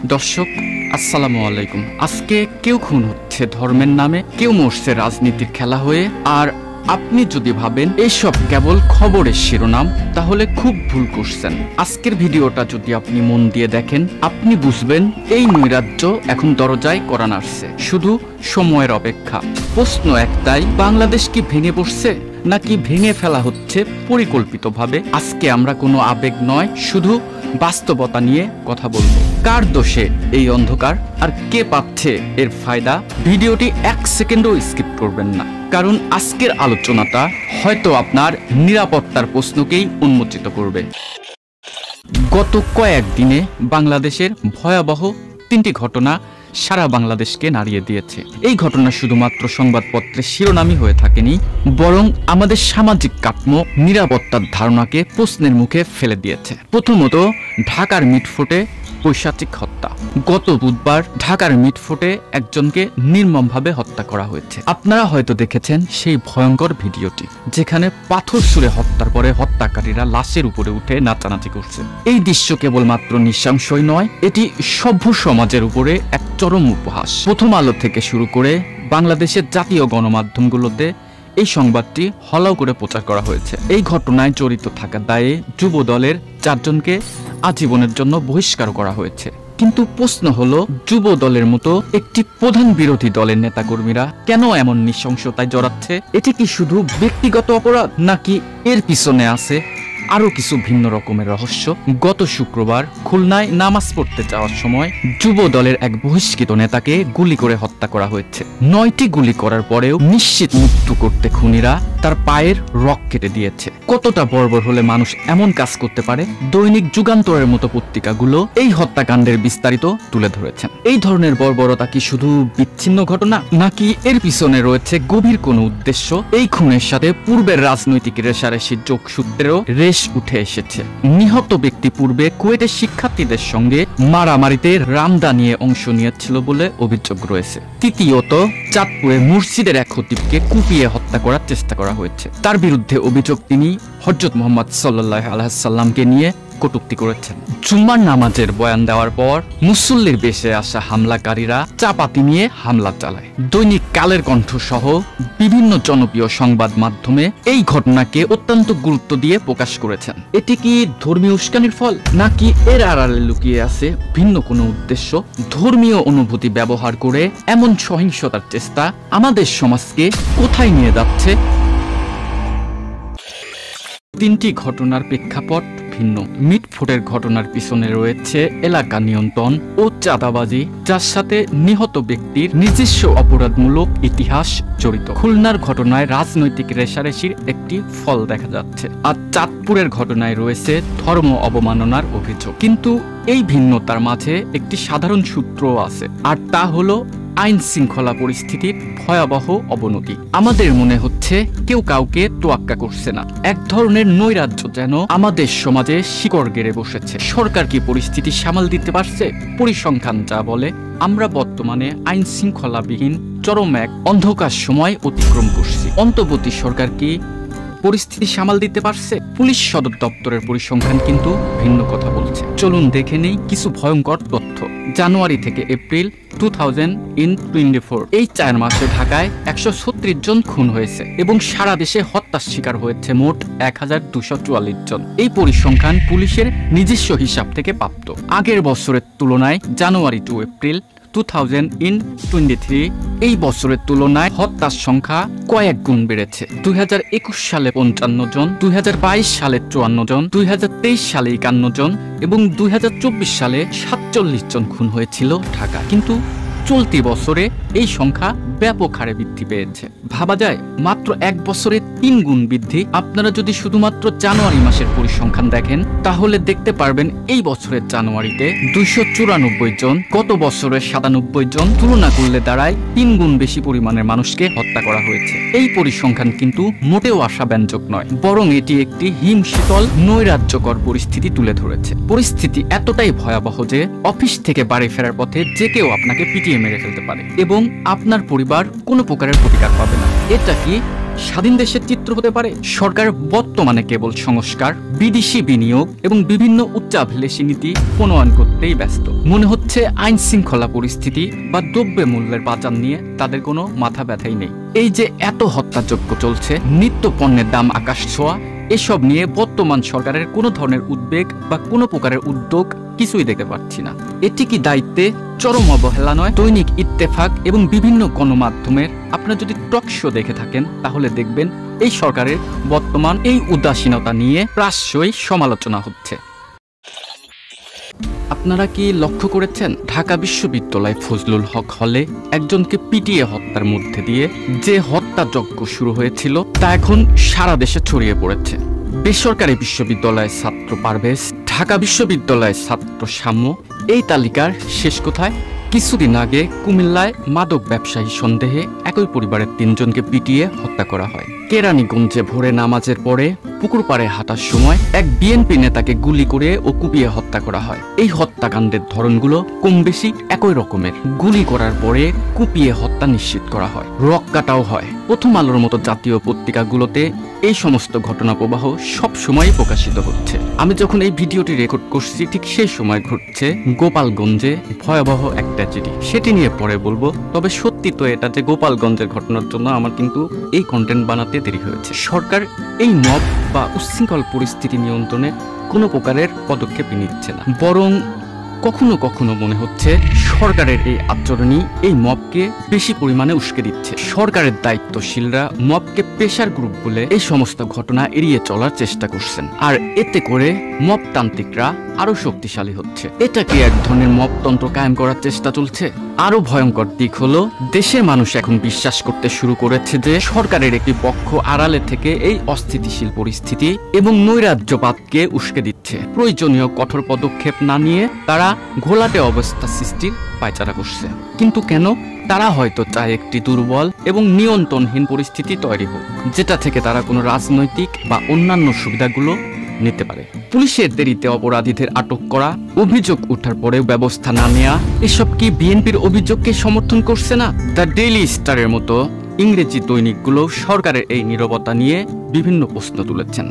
দর্শক আসসালামু আলাইকুম। আজকে কেউ খুন হচ্ছে ধর্মের নামে, কেউ মরছে রাজনীতির খেলা হয়ে। আর আপনি যদি ভাবেন এসব কেবল খবরের শিরোনাম, তাহলে খুব ভুল করছেন। আজকের ভিডিওটা যদি আপনি মন দিয়ে দেখেন, আপনি বুঝবেন এই নৈরাজ্য এখন দরজায় করা নাড়ছে, শুধু সময়ের অপেক্ষা। প্রশ্ন একটাই, বাংলাদেশ কি ভেঙে পড়ছে নাকি ভেঙে ফেলা হচ্ছে পরিকল্পিতভাবে? আজকে আমরা কোনো আবেগ নয়, শুধু বাস্তবতা নিয়ে কথা বলবো। কার দোষে এই অন্ধকার আর কে পাচ্ছে এর ফায়দা? ভিডিওটি এক সেকেন্ডও স্কিপ করবেন না, কারণ আজকের আলোচনাটা হয়তো আপনার নিরাপত্তার প্রশ্নকেই উন্মোচিত করবে। গত কয়েকদিনে বাংলাদেশের ভয়াবহ তিনটি ঘটনা সারা বাংলাদেশকে নাড়িয়ে দিয়েছে। এই ঘটনা শুধুমাত্র সংবাদপত্রের শিরোনামই হয়ে থাকেনি, বরং আমাদের সামাজিক কাঠামো, নিরাপত্তার ধারণাকে প্রশ্নের মুখে ফেলে দিয়েছে। প্রথমত, ঢাকার মিটফোর্টে পৈশাচিক হত্যা। গত বুধবার ঢাকার মিটফোর্টে একজনকে নির্মমভাবে হত্যা করা হয়েছে। আপনারা হয়তো দেখেছেন সেই ভয়ঙ্কর ভিডিওটি, যেখানে পাথর ছুঁড়ে হত্যার পরে হত্যাকারীরা লাশের উপরে উঠে নাচানাচি করছে। এই দৃশ্য কেবলমাত্র নৃশংসই নয়, এটি সভ্য সমাজের উপরে এক চরম উপহাস। প্রথম আলো থেকে শুরু করে বাংলাদেশের জাতীয় গণমাধ্যমগুলোতে এই সংবাদটি হলাও করে প্রচার করা হয়েছে। এই ঘটনায় জড়িত থাকার দায়ে যুব দলের 4 জনকে আজীবনের জন্য বহিষ্কার করা হয়েছে। কিন্তু প্রশ্ন হলো, যুব দলের মতো একটি প্রধান বিরোধী দলের নেতাকর্মীরা কেন এমন নৃশংসতায় জড়াচ্ছে? এটি কি শুধু ব্যক্তিগত অপরাধ, নাকি এর পিছনে আছে আরো কিছু ভিন্ন রকমের রহস্য? গত শুক্রবার খুলনায় নামাজ পড়তে যাওয়ার সময় যুব দলের এক বহিষ্কৃত নেতাকে গুলি করে হত্যা করা হয়েছে। 9টি গুলি করার পরেও নিশ্চিত মৃত্যু করতে খুনিরা তার পায়ের রক কেটে দিয়েছে। কতটা বর্বর হলে মানুষ এমন কাজ করতে পারে? দৈনিক যুগান্তরের মতো পত্রিকাগুলো এই হত্যাকাণ্ডের বিস্তারিত তুলে ধরেছেন। এই ধরনের বর্বরতা কি শুধু বিচ্ছিন্ন ঘটনা, নাকি এর পিছনে রয়েছে গভীর কোনো উদ্দেশ্য? এই খুনের সাথে পূর্বের রাজনৈতিক রেষারেষির যোগসূত্রেরও রেশ উঠে এসেছে। নিহত ব্যক্তি পূর্বে কুয়েটের শিক্ষার্থীদের সঙ্গে মারামারিতে রামদা নিয়ে অংশ নিয়েছিল বলে অভিযোগ রয়েছে। তৃতীয়ত, চাঁদপুরে মসজিদের এক খতিবকে কুপিয়ে হত্যা করার চেষ্টা করা হয়েছে। তার বিরুদ্ধে অভিযোগ তিনি হযরত মুহাম্মদ সাল্লাল্লাহু আলাইহি ওয়াসাল্লামকে নিয়ে কটূক্তি করেছেন। জুম্মার নামাজের বয়ান দেওয়ার পর মুসল্লির বেশে আসা হামলাকারীরা চাপাতি নিয়ে হামলা চালায়। দৈনিক কালের কণ্ঠ সহ বিভিন্ন জনপ্রিয় সংবাদ মাধ্যমে এই ঘটনাকে অত্যন্ত গুরুত্ব দিয়ে প্রকাশ করেছেন। এটি কি ধর্মীয় উস্কানির ফল, নাকি এর আড়ালে লুকিয়ে আছে ভিন্ন কোনো উদ্দেশ্য? ধর্মীয় অনুভূতি ব্যবহার করে এমন সহিংসতার চেষ্টা আমাদের সমাজকে কোথায় নিয়ে যাচ্ছে? তিনটি ঘটনার প্রেক্ষাপট ভিন্ন। মিটফোর্টের ঘটনার পিছনে রয়েছে এলাকা নিয়ন্ত্রণ ও চাঁদাবাজি, যার সাথে নিহত ব্যক্তির নিজস্ব অপরাধমূলক ইতিহাস জড়িত। খুলনার ঘটনায় রাজনৈতিক রেষারেষির একটি ফল দেখা যাচ্ছে, আর চাঁদপুরের ঘটনায় রয়েছে ধর্ম অবমাননার অভিযোগ। কিন্তু এই ভিন্নতার মাঝে একটি সাধারণ সূত্রও আছে, আর তা হলো আইন শৃঙ্খলা পরিস্থিতির ভয়াবহ অবনতি। আমাদের মনে হচ্ছে কেউ কাউকে তোয়াক্কা করছে না। এক ধরনের নৈরাজ্য যেন আমাদের সমাজে শিকড় গেড়ে বসেছে। সরকার কি পরিস্থিতি সামাল দিতে পারছে? পরিসংখ্যান যা বলে, আমরা বর্তমানে আইন শৃঙ্খলাবিহীন চরম এক অন্ধকার সময় অতিক্রম করছি। অন্তর্বর্তী সরকার কি পরিস্থিতি সামাল দিতে পারছে? পুলিশ সদর দপ্তরের পরিসংখ্যান কিন্তু ভিন্ন কথা বলছে। চলুন দেখে নেই কিছু ভয়ঙ্কর তথ্য। জানুয়ারি থেকে এপ্রিল 2024 এই 4 মাসে ঢাকায় 136 জন খুন হয়েছে এবং সারা দেশে হত্যার শিকার হয়েছে মোট 1244 জন। এই পরিসংখ্যান পুলিশের নিজস্ব হিসাব থেকে প্রাপ্ত। আগের বছরের তুলনায় জানুয়ারি টু এপ্রিল 2023 এই বছরের তুলনায় হত্যার সংখ্যা কয়েক গুণ বেড়েছে। 2021 সালে 55 জন, 2022 সালে 54 জন, 2023 সালে 51 জন এবং 2024 সালে 47 জন খুন হয়েছিল ঢাকা। কিন্তু চলতি বছরে এই সংখ্যা ব্যাপক হারে বৃদ্ধি পেয়েছে। ভাবা যায় মাত্র 1 বছরে 3 গুণ বৃদ্ধি। আপনারা যদি শুধুমাত্র জানুয়ারি মাসের পরিসংখ্যান দেখেন, তাহলে দেখতে পারবেন এই বছরের জানুয়ারিতে 294 জন, গত বছরের 97 জন। তুলনা করলে দাঁড়ায় 3 গুণ বেশি পরিমাণের মানুষকে হত্যা করা হয়েছে। এই পরিসংখ্যান কিন্তু মোটেও আশাব্যঞ্জক নয়, বরং এটি একটি হিমশীতল নৈরাজ্যকর পরিস্থিতি তুলে ধরেছে। পরিস্থিতি এতটাই ভয়াবহ যে অফিস থেকে বাড়ি ফেরার পথে যে কেউ আপনাকে পিটিয়ে মেরে ফেলতে পারে এবং আপনার পরিবার কোনো প্রকারের প্রতিকার পাবে না। এটা কি স্বাধীন দেশের চিত্র হতে পারে? সরকার বর্তমানে কেবল সংস্কার, বিদেশি বিনিয়োগ এবং বিভিন্ন উচ্চাভিলাষী নীতি প্রণয়ন করতেই ব্যস্ত। মনে হচ্ছে আইন শৃঙ্খলা পরিস্থিতি বা দ্রব্য মূল্যের বাজার নিয়ে তাদের কোনো মাথা ব্যথাই নেই। এই যে এত হত্যাযজ্ঞ চলছে, নিত্য পণ্যের দাম আকাশ ছোঁয়া, এসব নিয়ে বর্তমান সরকারের কোনো ধরনের উদ্বেগ বা কোনো প্রকারের উদ্যোগ কিছুই দেখতে পাচ্ছি না। এটি কি দায়িত্বে চরম অবহেলা নয়? দৈনিক ইত্তেফাক এবং বিভিন্ন গণমাধ্যমের আপনারা যদি টক শো দেখে থাকেন তাহলে দেখবেন এই সরকারের বর্তমান এই উদাসীনতা নিয়ে প্রায়শই সমালোচনা হচ্ছে। আপনারা কি লক্ষ্য করেছেন ঢাকা বিশ্ববিদ্যালয় ফজলুল হক হলে একজনকে পিটিয়ে হত্যার মধ্যে দিয়ে যে হত্যাযজ্ঞ শুরু হয়েছিল তা এখন সারা দেশে ছড়িয়ে পড়েছে। বেসরকারি বিশ্ববিদ্যালয়ের ছাত্র পারভেজ, ঢাকা বিশ্ববিদ্যালয়ের ছাত্র সাম্য, এই তালিকার শেষ কোথায়? কিছুদিন আগে কুমিল্লায় মাদক ব্যবসায়ী সন্দেহে একই পরিবারের 3 জনকে পিটিয়ে হত্যা করা হয়। কেরানীগঞ্জে ভোরে নামাজের পরে পুকুর পাড়ে হাঁটার সময় এক বিএনপি নেতাকে গুলি করে ও কুপিয়ে হত্যা করা হয়। এই হত্যাকাণ্ডের ধরনগুলো কম বেশি একই রকমের। গুলি করার পরে কুপিয়ে হত্যা নিশ্চিত করা হয়, রক কাটাও হয়। প্রথম আলোর মতো জাতীয় পত্রিকাগুলোতে এই সমস্ত ঘটনা প্রবাহ সব সময় প্রকাশিত হচ্ছে। আমি যখন এই ভিডিওটি রেকর্ড করছি ঠিক সেই সময় ঘটছে গোপালগঞ্জে ভয়াবহ এক ট্র্যাজেডি। সেটি নিয়ে পরে বলবো। তবে সত্যি তো এটা যে গোপালগঞ্জের ঘটনার জন্য আমার কিন্তু এই কন্টেন্ট বানাতে দেরি হয়েছে। সরকার এই মব বা উচ্ছৃঙ্খল পরিস্থিতি নিয়ন্ত্রণে কোনো প্রকারের পদক্ষেপ নিচ্ছে না, বরং কখনো কখনো মনে হচ্ছে সরকারের এই আচরণই এই মবকে বেশি পরিমাণে উস্কে দিচ্ছে। সরকারের দায়িত্বশীলরা মবকে প্রেশার গ্রুপ বলে এই সমস্ত ঘটনা এড়িয়ে চলার চেষ্টা করছেন, আর এতে করে মবতান্ত্রিকরা আরো শক্তিশালী হচ্ছে। এটা কি এক ধরনের মবতন্ত্র কায়েম করার চেষ্টা চলছে? আরো ভয়ঙ্কর দিক হলো দেশের মানুষ এখন বিশ্বাস করতে শুরু করেছে যে সরকারের একটি পক্ষ আড়ালে থেকে এই অস্থিতিশীল পরিস্থিতি এবং নৈরাজ্যবাদকে উস্কে দিচ্ছে। প্রয়োজনীয় কঠোর পদক্ষেপ না নিয়ে তারা ঘোলাটে অবস্থা সৃষ্টির পায়চারা করছে। কিন্তু কেন? তারা হয়তো চায় একটি দুর্বল এবং নিয়ন্ত্রণহীন পরিস্থিতি তৈরি হোক, যেটা থেকে তারা কোনো রাজনৈতিক বা অন্যান্য সুবিধাগুলো নিতে পারে। পুলিশের দেরিতে অপরাধীদের আটক করা, অভিযোগ ওঠার পরেও ব্যবস্থা না নেওয়া, এসব কি বিএনপির অভিযোগকে সমর্থন করছে না? দ্য ডেইলি স্টারের মতো ইংরেজি দৈনিকগুলো সরকারের এই নীরবতা নিয়ে বিভিন্ন প্রশ্ন তুলেছেন।